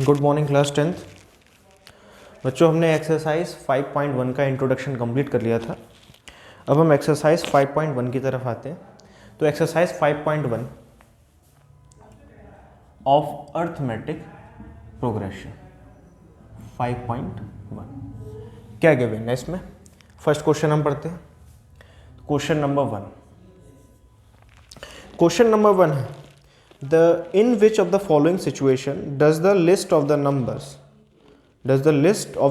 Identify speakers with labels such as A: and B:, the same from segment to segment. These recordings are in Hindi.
A: गुड मॉर्निंग क्लास 10th बच्चों। हमने एक्सरसाइज 5.1 का इंट्रोडक्शन कंप्लीट कर लिया था। अब हम एक्सरसाइज 5.1 की तरफ आते हैं। तो एक्सरसाइज 5.1 ऑफ अर्थमेटिक प्रोग्रेशन 5.1 क्या गिवन है इसमें। फर्स्ट क्वेश्चन हम पढ़ते हैं। क्वेश्चन नंबर वन है in which of the following situation does the list of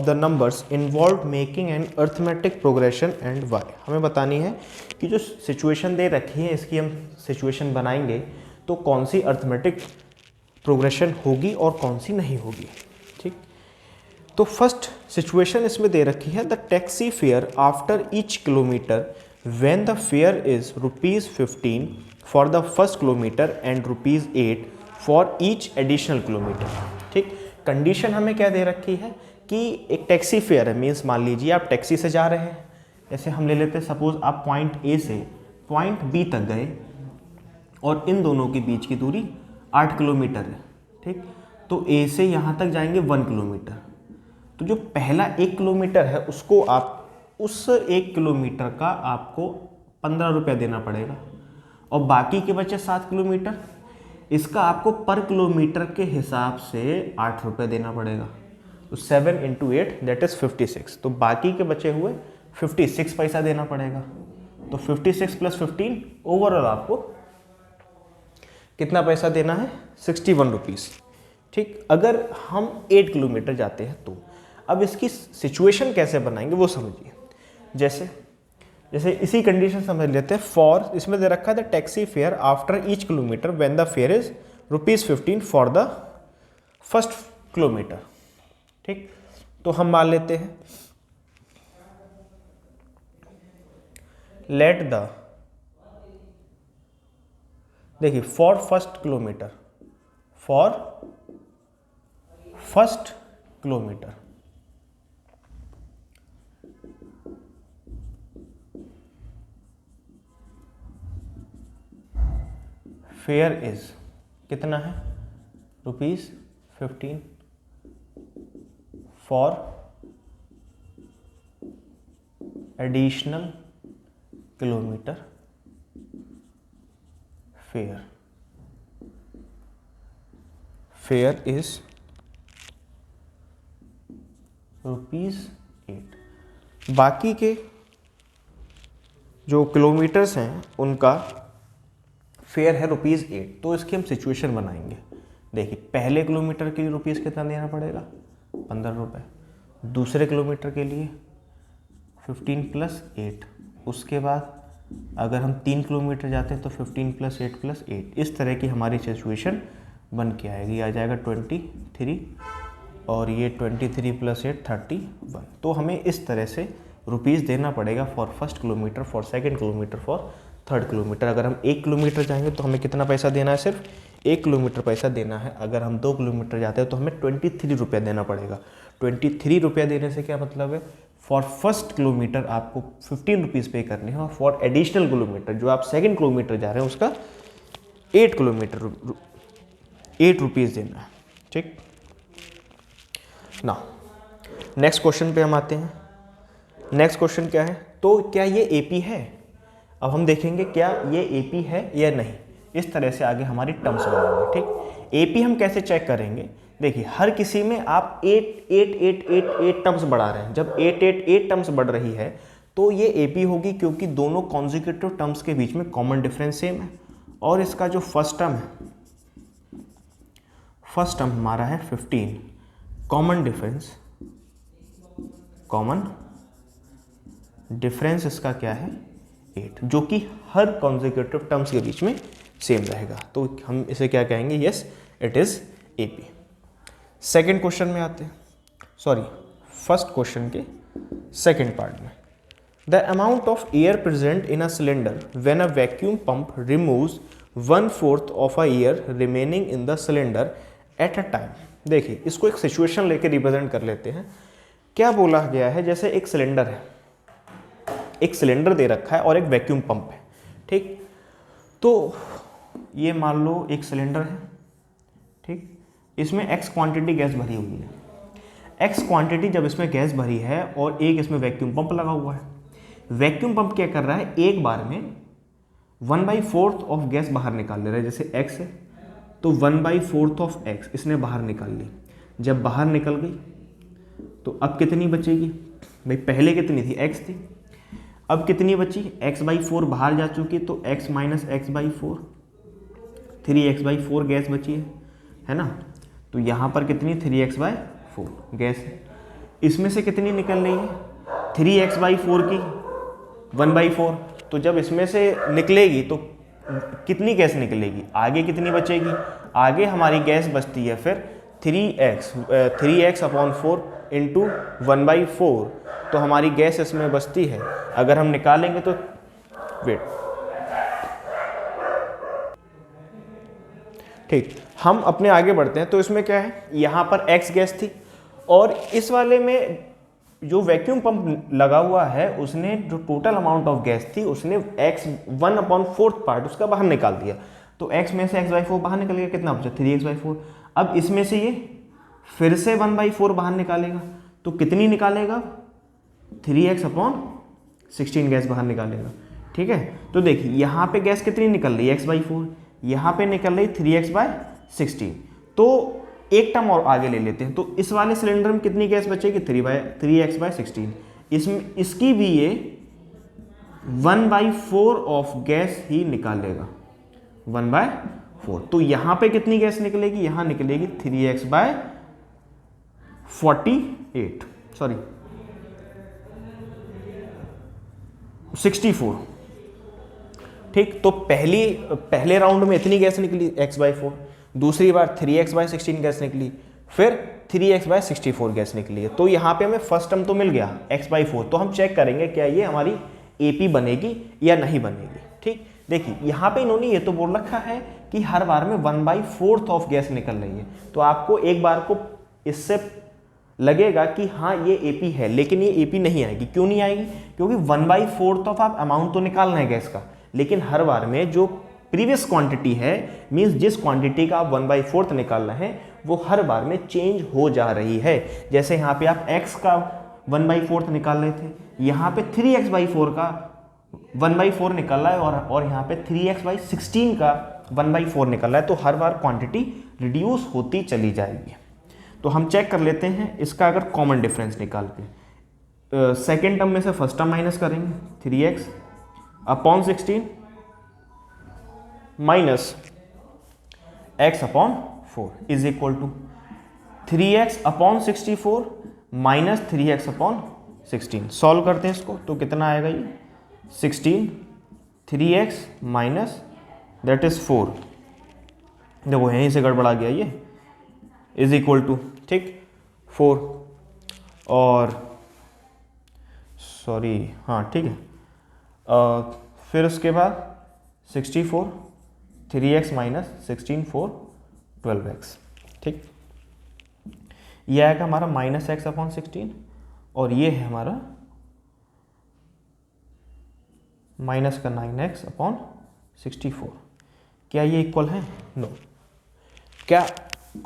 A: the numbers involve making an arithmetic progression and why। हमें बतानी है कि जो सिचुएशन दे रखी है इसकी हम सिचुएशन बनाएंगे तो कौन सी अर्थमेटिक प्रोग्रेशन होगी और कौन सी नहीं होगी। ठीक, तो फर्स्ट सिचुएशन इसमें दे रखी है the taxi fare after each kilometre when the fare is ₹15 for the first kilometer and ₹8 for each additional kilometer। ठीक, कंडीशन हमें क्या दे रखी है कि एक टैक्सी फेयर है, मीन्स मान लीजिए आप टैक्सी से जा रहे हैं। जैसे हम ले लेते हैं, सपोज आप पॉइंट ए से पॉइंट बी तक गए और इन दोनों के बीच की दूरी 8 किलोमीटर है। ठीक, तो ए से यहाँ तक जाएंगे 1 किलोमीटर। तो जो पहला 1 किलोमीटर है उसको आप उस 1 किलोमीटर का आपको 15 रुपया देना पड़ेगा और बाकी के बचे 7 किलोमीटर इसका आपको पर किलोमीटर के हिसाब से 8 रुपये देना पड़ेगा। तो 7 × 8 दैट इज 56। तो बाकी के बचे हुए 56 पैसा देना पड़ेगा। तो 56 + 15 ओवरऑल आपको कितना पैसा देना है, 61 रुपीज़। ठीक, अगर हम 8 किलोमीटर जाते हैं तो अब इसकी सिचुएशन कैसे बनाएंगे वो समझिए। जैसे इसी कंडीशन समझ लेते हैं। फॉर इसमें दे रखा है the taxi fare after each kilometre when the fair is ₹15 for the first kilometre. ठीक, तो हम मान लेते हैं लेट द, देखिए for first kilometre fair is कितना है, ₹15 for additional kilometre fair is ₹8। बाकी के जो किलोमीटर्स हैं उनका फेयर है ₹8। तो इसकी हम सिचुएशन बनाएंगे। देखिए पहले किलोमीटर के लिए रुपीज़ कितना देना पड़ेगा, 15 रुपये। दूसरे किलोमीटर के लिए 15 + 8। उसके बाद अगर हम 3 किलोमीटर जाते हैं तो 15 + 8 + 8। इस तरह की हमारी सिचुएशन बन के आएगी। आ जाएगा 23 और ये 23 + 8 31। तो हमें इस तरह से रुपीज़ देना पड़ेगा for first kilometre, for second kilometre, for third kilometre. अगर हम 1 किलोमीटर जाएंगे तो हमें कितना पैसा देना है, सिर्फ 1 किलोमीटर पैसा देना है। अगर हम 2 किलोमीटर जाते हैं तो हमें 23 रुपया देना पड़ेगा। 23 रुपया देने से क्या मतलब है, फॉर फर्स्ट किलोमीटर आपको 15 रुपीज़ पे करने हैं और फॉर एडिशनल किलोमीटर जो आप सेकेंड किलोमीटर जा रहे हैं उसका 8 रुपीज़ देना है। ठीक ना, नेक्स्ट क्वेश्चन पे हम आते हैं। नेक्स्ट क्वेश्चन क्या है, तो क्या ये एपी है। अब हम देखेंगे क्या ये एपी है या नहीं। इस तरह से आगे हमारी टर्म्स बनेंगे। ठीक, एपी हम कैसे चेक करेंगे, देखिए हर किसी में आप 8 टर्म्स बढ़ा रहे हैं। जब 8 टर्म्स बढ़ रही है तो ये एपी होगी, क्योंकि दोनों कॉन्जिक्यूटिव टर्म्स के बीच में कॉमन डिफरेंस सेम है। और इसका जो फर्स्ट टर्म हमारा है 15, कॉमन डिफरेंस इसका क्या है, 8, जो कि हर कॉन्जिक्यूटिव टर्म्स के बीच में सेम रहेगा। तो हम इसे क्या कहेंगे, yes it is AP. Second question में आते हैं, फर्स्ट क्वेश्चन के सेकेंड पार्ट में। The amount of air present in a cylinder when a vacuum pump removes 1/4 of a air remaining in the cylinder at a time. देखिए इसको एक सिचुएशन लेके रिप्रेजेंट कर लेते हैं। क्या बोला गया है, जैसे एक सिलेंडर है, एक सिलेंडर दे रखा है और एक वैक्यूम पंप है। ठीक, तो ये मान लो एक सिलेंडर है, ठीक, इसमें x क्वांटिटी गैस भरी हुई है, x क्वांटिटी जब इसमें गैस भरी है और एक इसमें वैक्यूम पंप लगा हुआ है, वैक्यूम पंप क्या कर रहा है, एक बार में 1/4 ऑफ गैस बाहर निकाल ले रहा है। जैसे x है तो 1/4 ऑफ x इसने बाहर निकाल ली। जब बाहर निकल गई तो अब कितनी बचेगी भाई, पहले कितनी थी, x थी, अब कितनी बची, x/4 बाहर जा चुकी, तो x minus x/4, 3x/4 gas बची है ना। तो यहाँ पर कितनी, 3x/4 गैस है। इसमें से कितनी निकल रही है, 3x/4 की 1/4। तो जब इसमें से निकलेगी तो कितनी गैस निकलेगी, आगे कितनी बचेगी, आगे हमारी गैस बचती है फिर 3x/4 इंटू 1/4। तो हमारी गैस इसमें बचती है, अगर हम निकालेंगे तो वेट, ठीक, हम अपने आगे बढ़ते हैं। तो इसमें क्या है, यहाँ पर x गैस थी और इस वाले में जो वैक्यूम पंप लगा हुआ है उसने जो टोटल अमाउंट ऑफ गैस थी उसने x 1/4 पार्ट उसका बाहर निकाल दिया। तो x में से x/4 बाहर निकल गया, कितना बचा, 3x/4। अब इसमें से ये फिर से 1/4 बाहर निकालेगा, तो कितनी निकालेगा, 3x/16 गैस बाहर निकालेगा। ठीक है, तो देखिए यहाँ पे गैस कितनी निकल रही है, x/4, यहाँ पे निकल रही 3x/16। तो एक टर्म और आगे ले लेते हैं, तो इस वाले सिलेंडर में कितनी गैस बचेगी, 3x/16। इसमें इसकी भी ये 1/4 ऑफ गैस ही निकालेगा, 1/4। तो यहाँ पे कितनी गैस निकलेगी, यहाँ निकलेगी 3x/48, सॉरी 64। ठीक, तो पहले राउंड में इतनी गैस निकली x/4, दूसरी बार 3x/16 गैस निकली, फिर 3x/64 गैस निकली है। तो यहाँ पे हमें फर्स्ट टर्म तो मिल गया x/4। तो हम चेक करेंगे क्या ये हमारी AP बनेगी या नहीं बनेगी। ठीक, देखिए यहाँ पे इन्होंने ये तो बोल रखा है कि हर बार में 1/4 ऑफ गैस निकल रही है, तो आपको एक बार को इससे लगेगा कि हाँ ये AP है, लेकिन ये AP नहीं आएगी। क्यों नहीं आएगी, क्योंकि 1/4 ऑफ आप अमाउंट तो निकालना है गैस का, लेकिन हर बार में जो प्रीवियस क्वांटिटी है, मींस जिस क्वांटिटी का आप 1/4 निकाल रहे हैं वो हर बार में चेंज हो जा रही है। जैसे यहाँ पे आप x का 1/4 निकाल रहे थे, यहाँ पे 3x/4 का 1/4 निकल रहा है और यहाँ पे 3x/16 का 1/4 निकल रहा है। तो हर बार क्वांटिटी रिड्यूस होती चली जाएगी। तो हम चेक कर लेते हैं इसका अगर कॉमन डिफरेंस निकाल के, सेकेंड टर्म में से फर्स्ट टर्म माइनस करेंगे, 3x/16 minus x/4 is equal to 3x/64 minus 3x/16। Solve करते हैं इसको, तो कितना आएगा ये 16, 3x माइनस दैट इज 4, देखो यहीं से गड़बड़ा गया ये, इज इक्वल टू, ठीक, 4 और सॉरी हाँ ठीक है, फिर उसके बाद 64, 3x माइनस 16 4 12x। ठीक, ये आएगा हमारा माइनस x/16 और ये है हमारा माइनस का 9x/64। क्या ये इक्वल है, नो। क्या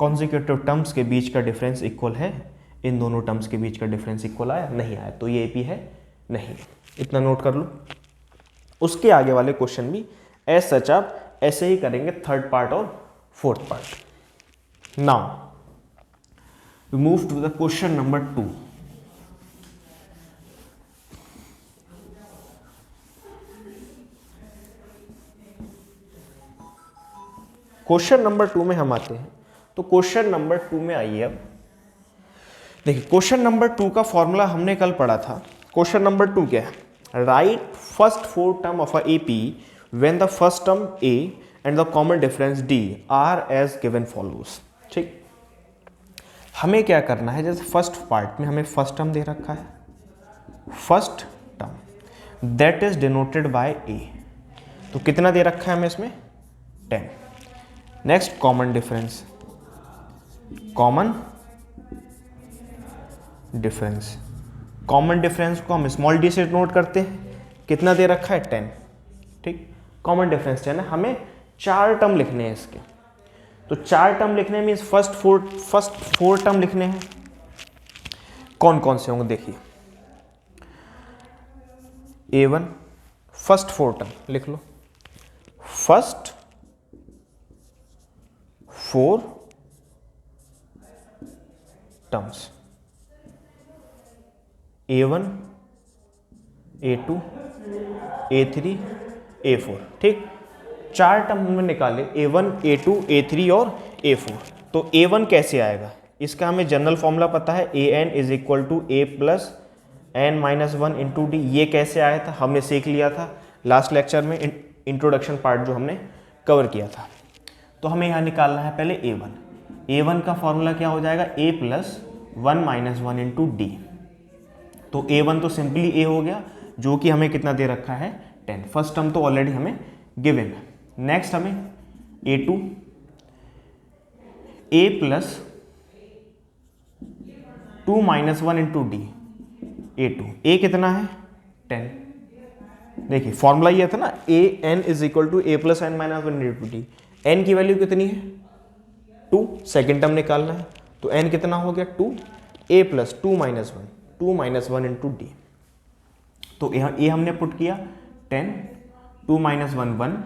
A: कॉन्जिक्यूटिव टर्म्स के बीच का डिफरेंस इक्वल है, इन दोनों टर्म्स के बीच का डिफरेंस इक्वल आया, नहीं आया, तो ये AP है नहीं। इतना नोट कर लो। उसके आगे वाले क्वेश्चन भी एज सच आप ऐसे ही करेंगे, थर्ड पार्ट और fourth part. Now we move to the question number 2। Question number 2 में हम आते हैं। तो क्वेश्चन नंबर 2 में आइए। अब देखिए क्वेश्चन नंबर 2 का फॉर्मूला हमने कल पढ़ा था। क्वेश्चन नंबर 2 क्या है, right first 4 term of a AP when the first term A and the common difference D are as given follows। ठीक, हमें क्या करना है, जैसे फर्स्ट पार्ट में हमें फर्स्ट टर्म दे रखा है, first term that is denoted by A, तो कितना दे रखा है हमें इसमें 10। Next common difference, common difference, common difference को हम स्मॉल डी से नोट करते हैं, कितना दे रखा है 10। ठीक, कॉमन डिफरेंस 10 है, हमें 4 टर्म लिखने हैं इसके। तो 4 टर्म लिखने मीन्स फर्स्ट फोर टर्म लिखने हैं। कौन कौन से होंगे देखिए, A1 फर्स्ट 4 टर्म लिख लो, first 4 terms, A1 A2 A3 A4, ठीक। 4 टर्म हमने निकाले, A1 A2 A3 और A4। तो A1 कैसे आएगा, इसका हमें जनरल फॉर्मूला पता है, AN is equal to A plus N minus 1 into D. ये कैसे आया था हमने सीख लिया था लास्ट लेक्चर में, इंट्रोडक्शन पार्ट जो हमने कवर किया था। तो हमें यहाँ निकालना है पहले A1। A1 का फॉर्मूला क्या हो जाएगा, A plus 1 minus 1 into D. तो A1 तो सिंपली A हो गया, जो कि हमें कितना दे रखा है 10। फर्स्ट टर्म तो ऑलरेडी हमें गिवन है। नेक्स्ट हमें A2 A plus 2 minus 1 into D. A2 A कितना है 10। देखिए फॉर्मूला ये था ना, AN is equal to A plus N minus 1 into D. N की वैल्यू कितनी है 2, सेकेंड टर्म निकालना है, तो N कितना हो गया 2, A plus 2 minus 1 into D. तो A हमने पुट किया 10, 2 माइनस 1 1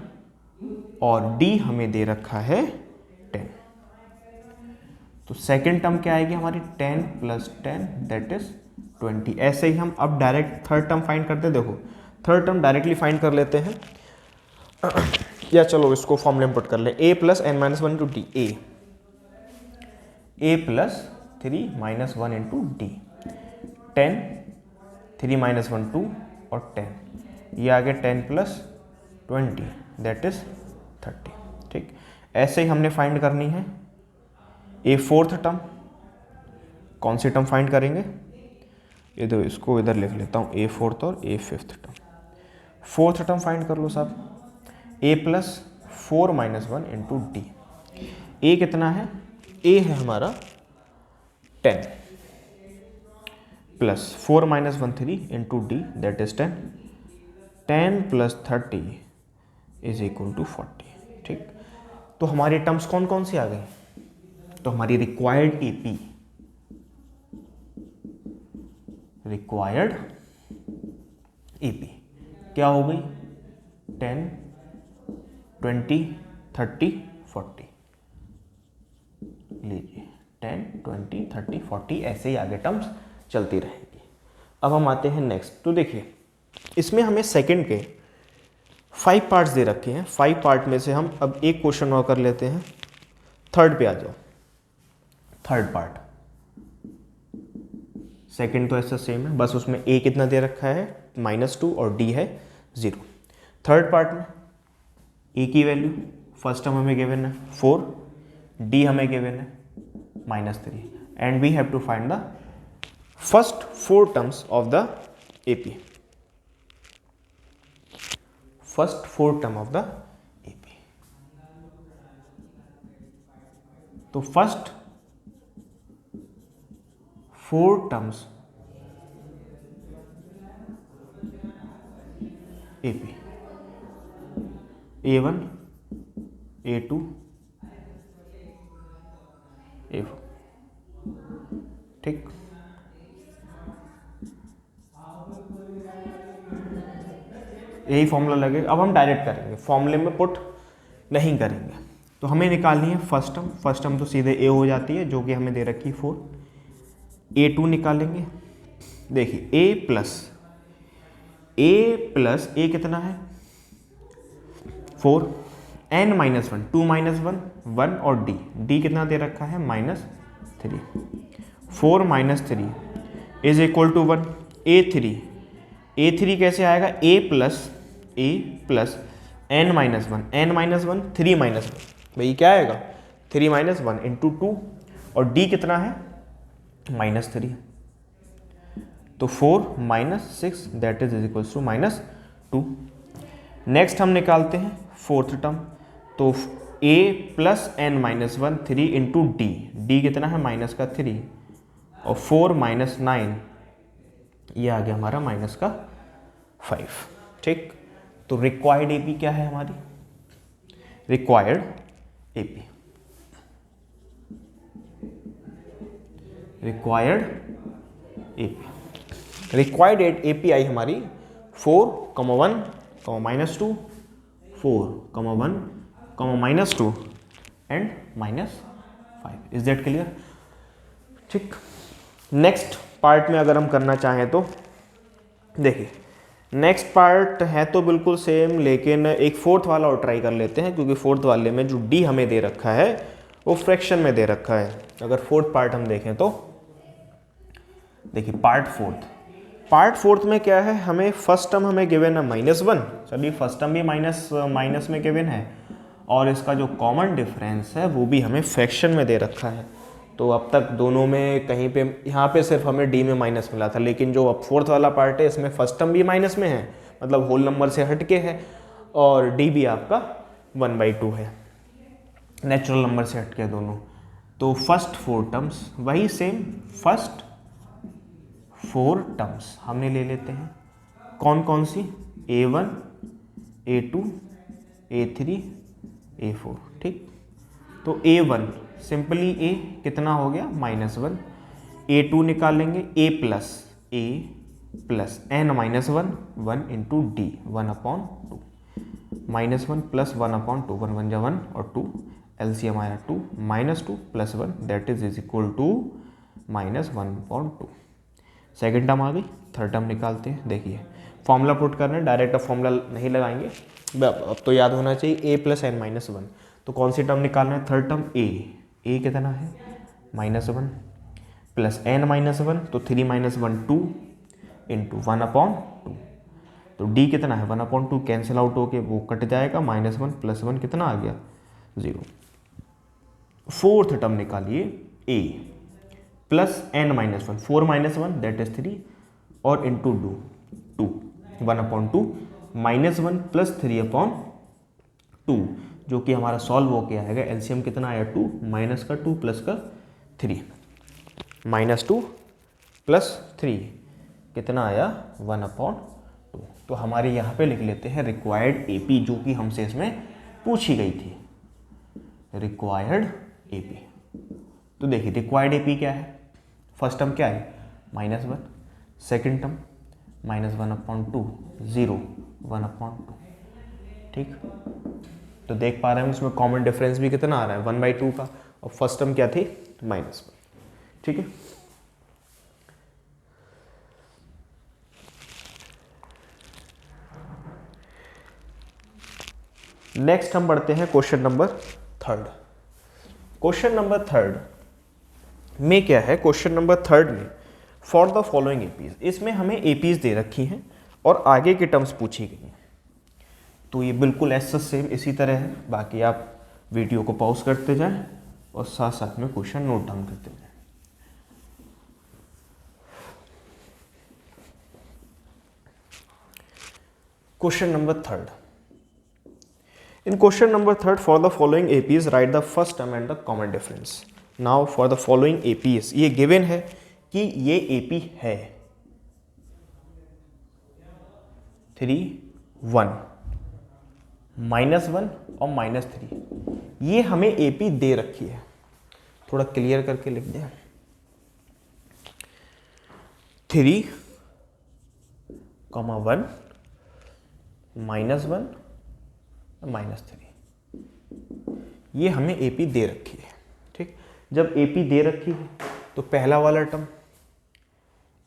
A: और D हमें दे रखा है 10। तो सेकेंड टर्म क्या आएगी हमारी 10 प्लस 10 दैट इज 20। ऐसे ही हम अब डायरेक्ट थर्ड टर्म फाइंड करते हैं। देखो थर्ड टर्म डायरेक्टली फाइंड कर लेते हैं, या चलो इसको फॉर्मूले में पुट कर ले, A plus N minus 1 into D. A plus 3 minus 1 into D. 10 3 minus 1 2 और 10, ये आ गया 10 प्लस 20 दैट इज 30, ठीक। ऐसे ही हमने फाइंड करनी है A फोर्थ टर्म। कौन सी टर्म फाइंड करेंगे, इधर इसको इधर लिख लेता हूँ, A फोर्थ और A fifth term. Fourth term find कर लो साहब, A plus 4 minus 1 into D. A कितना है, A है हमारा 10 plus 4 minus 1 3 into D that is 10। 10 plus 30 is equal to 40, ठीक। तो हमारी टर्म्स कौन कौन सी आ गई, तो हमारी रिक्वायर्ड AP, रिक्वायर्ड AP क्या हो गई 10 20 30 40। लीजिए 10 20 30 40, ऐसे ही आगे टर्म्स चलती रहेंगी। अब हम आते हैं नेक्स्ट। तो देखिए इसमें हमें सेकंड के 5 पार्ट्स दे रखे हैं। 5 पार्ट में से हम अब एक क्वेश्चन और कर लेते हैं। थर्ड पे आ जाओ। थर्ड पार्ट, सेकंड तो ऐसा सेम है, बस उसमें A कितना दे रखा है -2 और D है 0। थर्ड पार्ट में A की वैल्यू फर्स्ट टर्म हमें गिवन है 4, D हमें गिवन है -3 and we have to find the first 4 terms of the AP। First 4 term of the AP। तो first 4 terms AP, A1 A2 A4, ठीक। यही फॉर्मूला लगे। अब हम डायरेक्ट करेंगे, फॉर्मूले में पुट नहीं करेंगे। तो हमें निकालनी है फर्स्ट टर्म। फर्स्ट टर्म तो सीधे A हो जाती है, जो कि हमें दे रखी 4। A2 निकालेंगे। देखिए A प्लस A कितना है 4, n माइनस 1 2 माइनस 1 1 और D कितना दे रखा है -3। 4 minus 3 is equal to 1। A3 कैसे आएगा, A plus n minus 1 3 minus 1, भाई क्या आएगा 3 माइनस 1 इंटू 2 और D कितना है -3। तो 4 माइनस 6 that is equals to -2। Next हम निकालते हैं फोर्थ टर्म। तो A plus n minus 1 3 into D कितना है -3 और 4 माइनस 9, ये आ गया हमारा -5, ठीक। तो रिक्वायर्ड AP क्या है हमारी, required AP required AP. Required API हमारी 4,1, -2, 4,1, -2 एंड -5। Is that clear? ठीक। नेक्स्ट पार्ट में अगर हम करना चाहें तो देखिए, नेक्स्ट पार्ट है तो बिल्कुल सेम, लेकिन एक फोर्थ वाला और ट्राई कर लेते हैं, क्योंकि फोर्थ वाले में जो डी हमें दे रखा है वो फ्रैक्शन में दे रखा है। अगर फोर्थ पार्ट हम देखें तो देखिए, पार्ट फोर्थ में क्या है, हमें फर्स्ट टर्म हमें गिवन है -1, चलिए फर्स्ट टर्म भी माइनस में गिवन है, और इसका जो कॉमन डिफरेंस है वो भी हमें फ्रैक्शन में दे रखा है। तो अब तक दोनों में कहीं पे, यहाँ पे सिर्फ हमें डी में माइनस मिला था, लेकिन जो अब फोर्थ वाला पार्ट है इसमें फर्स्ट टर्म भी माइनस में है, मतलब होल नंबर से हटके है, और डी भी आपका 1/2 है, नेचुरल नंबर से हटके दोनों। तो फर्स्ट 4 टर्म्स वही सेम, फर्स्ट 4 टर्म्स हमने ले लेते हैं, कौन कौन सी, A1, A2, A3, A4। ठीक, तो A1 सिंपली A कितना हो गया, -1, A2 निकालेंगे, A plus n -1, 1 into D, 1/2, -1 plus 1/2, 1 1 जा 1 और 2, एलसीएम आया 2, -2 + 1 that is equal to -1/2। Second term आ गई, थर्ड टर्म निकालते हैं। देखिए, फॉर्मूला पुट करना है, डायरेक्ट अब फॉर्मूला नहीं लगाएंगे, अब तो याद होना चाहिए A + n - 1। तो कौन सी टर्म निकालना है, थर्ड टर्म A कितना है, -1 प्लस n -1, तो 3 - 1 2 इंटू 1/2, तो d कितना है 1/2, कैंसिल आउट होके वो कट जाएगा, -1 + 1 कितना आ गया, 0। फोर्थ टर्म निकालिए A plus n -1, 4 - 1 that is 3, और इंटू 2, 1/2, -1 + 3/2, जो कि हमारा सॉल्व होके आएगा, एलसीएम कितना आया 2, -2 + 3, -2 + 3 कितना आया 1/2। तो हमारे यहाँ पे लिख लेते हैं रिक्वायर्ड एपी, जो कि हमसे इसमें पूछी गई थी, रिक्वायर्ड एपी। तो देखिए, रिक्वायर्ड एपी क्या है, फर्स्ट टर्म क्या है -1, सेकेंड टर्म -1/2, 0, 1/2। ठीक, तो देख पा रहे हैं उसमें कॉमन डिफरेंस भी कितना आ रहा है 1/2 का, और फर्स्ट टर्म क्या थी -1। ठीक है, नेक्स्ट हम बढ़ते हैं question number third. Question number third में क्या है, क्वेश्चन नंबर थर्ड में फॉर द फॉलोइंग एपीज, इसमें हमें एपीज दे रखी हैं और आगे की टर्म्स पूछी गई हैं। तो ये बिल्कुल ऐसा सेम इसी तरह है, बाकी आप वीडियो को पॉज करते जाएं और साथ साथ में क्वेश्चन नोट डाउन करते जाएं। Question number third, in question number third for the following APs right the first term and the common difference. Now for the following APs, ये गिवन है कि ये एपी है 3, 1, -1 और -3, ये हमें एपी दे रखी है। थोड़ा क्लियर करके लिख दें, 3, 1, -1, -3, ये हमें एपी दे रखी है। ठीक, जब एपी दे रखी है तो पहला वाला टर्म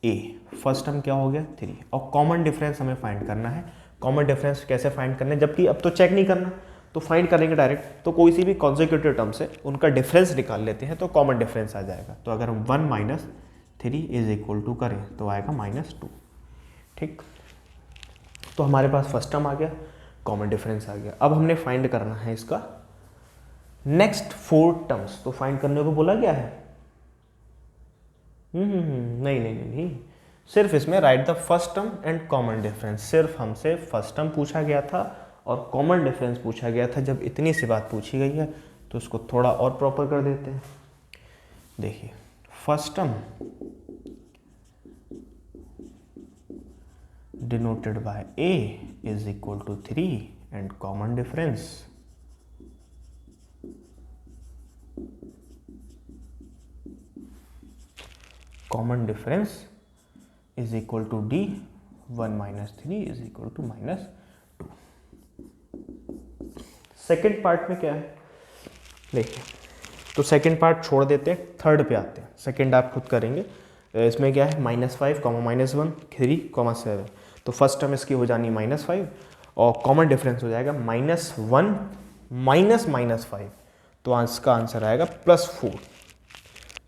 A: ए, फर्स्ट टर्म क्या हो गया 3, और कॉमन डिफरेंस हमें फाइंड करना है। कॉमन डिफरेंस कैसे फाइंड करना है, जबकि अब तो चेक नहीं करना, तो फाइंड करेंगे डायरेक्ट। तो कोई सी भी कॉन्जिक्यूटिव टर्म से उनका डिफरेंस निकाल लेते हैं, तो कॉमन डिफरेंस आ जाएगा। तो अगर हम 1 - 3 इज इक्वल टू करें तो आएगा -2। ठीक, तो हमारे पास फर्स्ट टर्म आ गया, कॉमन डिफरेंस आ गया। अब हमने फाइंड करना है इसका नेक्स्ट 4 टर्म्स। तो फाइंड करने को बोला गया है, नहीं, सिर्फ इसमें right the first term and common difference. सिर्फ हमसे फर्स्ट टर्म पूछा गया था और कॉमन डिफरेंस पूछा गया था। जब इतनी सी बात पूछी गई है तो उसको थोड़ा और प्रॉपर कर देते हैं। देखिए, first term denoted by A is equal to 3 and common difference common difference is equal to D, 1 minus 3 is equal to -2। Second part में क्या है देखिए, तो सेकेंड पार्ट छोड़ देते हैं, थर्ड पे आते हैं। सेकेंड आप खुद करेंगे। इसमें क्या है -5, -1, 3, 7। तो फर्स्ट टर्म इसकी हो जानी -5 और कॉमन डिफरेंस हो जाएगा -1 माइनस -5, तो इसका आंसर आएगा +4।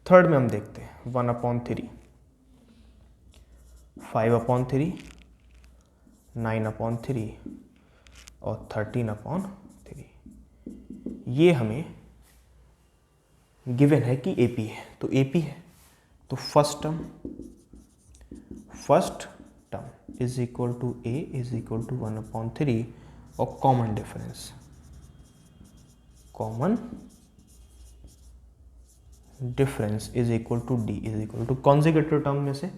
A: थर्ड में हम देखते हैं 1/3, 5/3, 9/3 और 13/3। ये हमें गिवन है कि AP है, तो AP है तो first term is equal to A is equal to 1/3 और common difference is equal to D is equal to consecutive term में से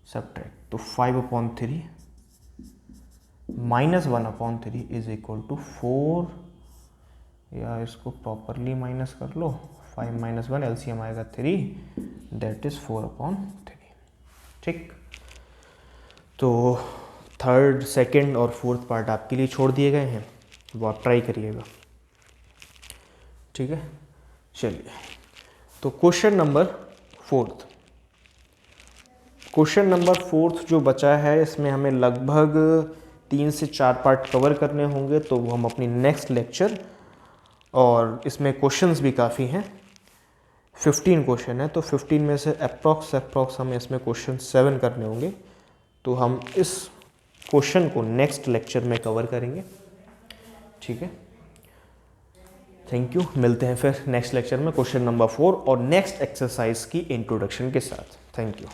A: सब्ट्रैक्ट, तो 5/3 माइनस 1/3 इज इक्वल टू 4, या इसको प्रॉपरली माइनस कर लो, 5 - 1 LCM आएगा 3, दैट इज 4/3। ठीक, तो थर्ड, सेकंड और फोर्थ पार्ट आपके लिए छोड़ दिए गए हैं, वो आप ट्राई करिएगा। ठीक है, चलिए तो क्वेश्चन नंबर फोर्थ जो बचा है, इसमें हमें लगभग 3 से 4 पार्ट कवर करने होंगे, तो वो हम अपनी नेक्स्ट लेक्चर, और इसमें क्वेश्चंस भी काफ़ी हैं, 15 क्वेश्चन है, तो 15 में से अप्रॉक्स हमें इसमें क्वेश्चन 7 करने होंगे, तो हम इस क्वेश्चन को नेक्स्ट लेक्चर में कवर करेंगे। ठीक है, थैंक यू, मिलते हैं फिर नेक्स्ट लेक्चर में क्वेश्चन नंबर 4 और नेक्स्ट एक्सरसाइज की इंट्रोडक्शन के साथ। Thank you.